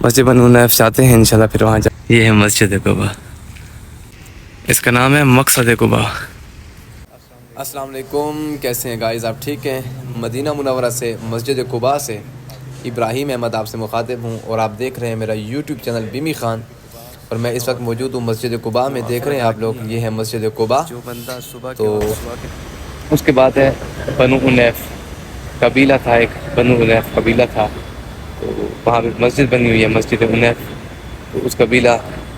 مسجد بنو نیف چاہتے ہیں انشاءاللہ پھر وہاں یہ ہے مسجد قباء، اس کا نام ہے مقصد قباء۔ السلام علیکم، کیسے ہیں گائز؟ آپ ٹھیک ہیں؟ مدینہ منورہ سے مسجد قباء سے ابراہیم احمد آپ سے مخاطب ہوں، اور آپ دیکھ رہے ہیں میرا یوٹیوب چینل بیمی خان، اور میں اس وقت موجود ہوں مسجد قباء میں۔ دیکھ رہے ہیں آپ لوگ، یہ ہے مسجد قباء۔ تو اس کے بعد ہے بنو انیف، قبیلہ تھا ایک، بنو انیف قبیلہ تھا، تو وہاں پہ مسجد بنی ہوئی ہے مسجد انیف، تو اس قبیلہ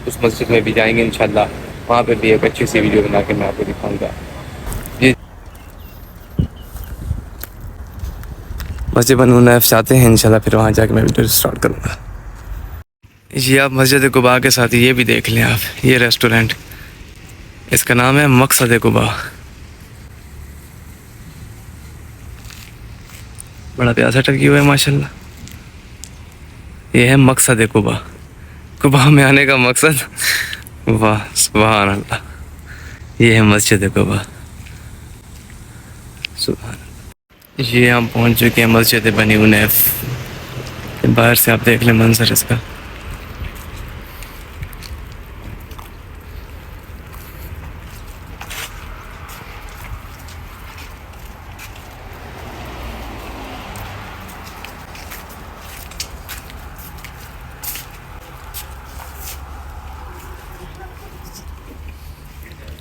اس مسجد میں بھی جائیں گے انشاءاللہ، وہاں پہ بھی ایک اچھی سی ویڈیو بنا کے میں آپ کو دکھاؤں گا۔ مسجد بنو نیف چاہتے ہیں انشاءاللہ پھر وہاں جا کے میں ویڈیو سٹارٹ کروں گا۔ یہ آپ مسجد قباء کے ساتھ یہ بھی دیکھ لیں آپ، یہ ریسٹورنٹ، اس کا نام ہے مقصد قباء۔ بڑا پیارا سیٹ اپ کیا ہوا ہے ماشاءاللہ۔ یہ ہے مقصد قباء، قباء میں آنے کا مقصد، واہ سبحان اللہ۔ یہ ہے مسجد قباء، سبحان اللہ۔ یہ ہم پہنچ چکے ہیں مسجد بنی انیف، باہر سے آپ دیکھ لیں منظر اس کا۔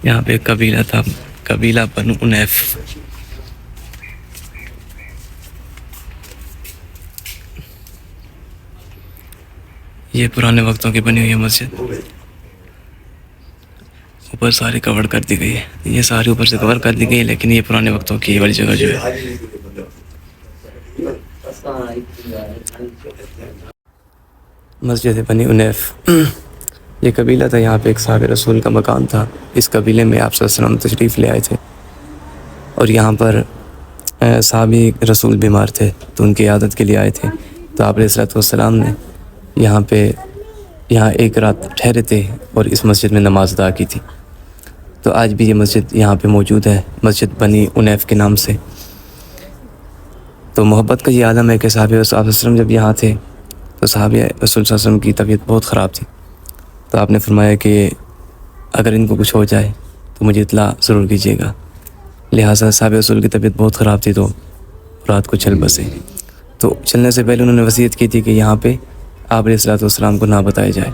یہاں پہ ایک قبیلہ تھا، قبیلہ بنو انیف۔ یہ پرانے وقتوں کی بنی ہوئی ہے مسجد، اوپر ساری کور کر دی گئی ہے، یہ ساری اوپر سے کور کر دی گئی ہے، لیکن یہ پرانے وقتوں کی والی جگہ جو ہے۔ مسجد بنی انیف، یہ قبیلہ تھا، یہاں پہ ایک صحابہ رسول کا مکان تھا، اس قبیلے میں آپ صلی اللہ علیہ وسلم تشریف لے آئے تھے، اور یہاں پر صحابی رسول بیمار تھے تو ان کی عیادت کے لیے آئے تھے، تو آپ علیہ السلام نے یہاں ایک رات ٹھہرے تھے اور اس مسجد میں نماز ادا کی تھی۔ تو آج بھی یہ مسجد یہاں پہ موجود ہے، مسجد بنی انیف کے نام سے۔ تو محبت کا یہ عالم ہے کہ صحابہ رسول صلی اللہ علیہ وسلم جب یہاں تھے تو صحابہ رسول صلی اللہ علیہ وسلم کی طبیعت بہت خراب تھی، تو آپ نے فرمایا کہ اگر ان کو کچھ ہو جائے تو مجھے اطلاع ضرور کیجیے گا، لہٰذا صحابہ رسول کی طبیعت بہت خراب تھی تو رات کو چل بسے۔ تو چلنے سے پہلے انہوں نے وصیت کی تھی کہ یہاں پہ آپ علیہ السلام کو نہ بتایا جائے،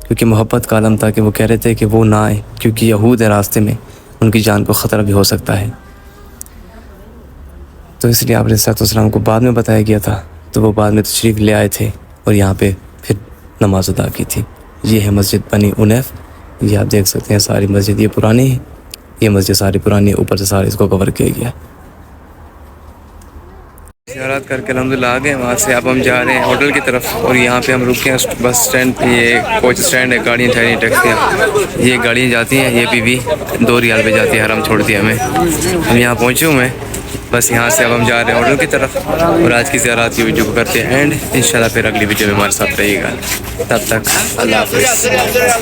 کیونکہ محبت کا عالم تھا کہ وہ کہہ رہے تھے کہ وہ نہ آئے، کیونکہ یہود ہے راستے میں، ان کی جان کو خطرہ بھی ہو سکتا ہے۔ تو اس لیے آپ علیہ السلام کو بعد میں بتایا گیا تھا، تو وہ بعد میں تشریف لے آئے تھے اور یہاں پہ پھر نماز ادا کی تھی۔ یہ ہے مسجد بنی انیف، یہ آپ دیکھ سکتے ہیں ساری مسجد، یہ پرانی ہے، یہ مسجد ساری پرانی ہے، اوپر سے سارے اس کو کور کیا گیا ہے۔ زیارت کر کے الحمدللہ آ گئے، وہاں سے اب ہم جا رہے ہیں ہوٹل کی طرف، اور یہاں پہ ہم رکے ہیں بس اسٹینڈ، یہ کوچ اسٹینڈ ہے، گاڑیاں ٹھہری ٹیکسیاں، یہ گاڑیاں جاتی ہیں، یہ بھی 2 ریال پہ جاتی ہے، حرم چھوڑتی ہے ہمیں۔ ہم یہاں پہنچے ہوئے ہیں، بس یہاں سے اب ہم جا رہے ہیں ہوٹل کی طرف، اور آج کی زیارت کی ویڈیو کو کرتے ہیں اینڈ، انشاءاللہ پھر اگلی ویڈیو میں ہمارے ساتھ رہیے گا، تب تک اللہ حافظ۔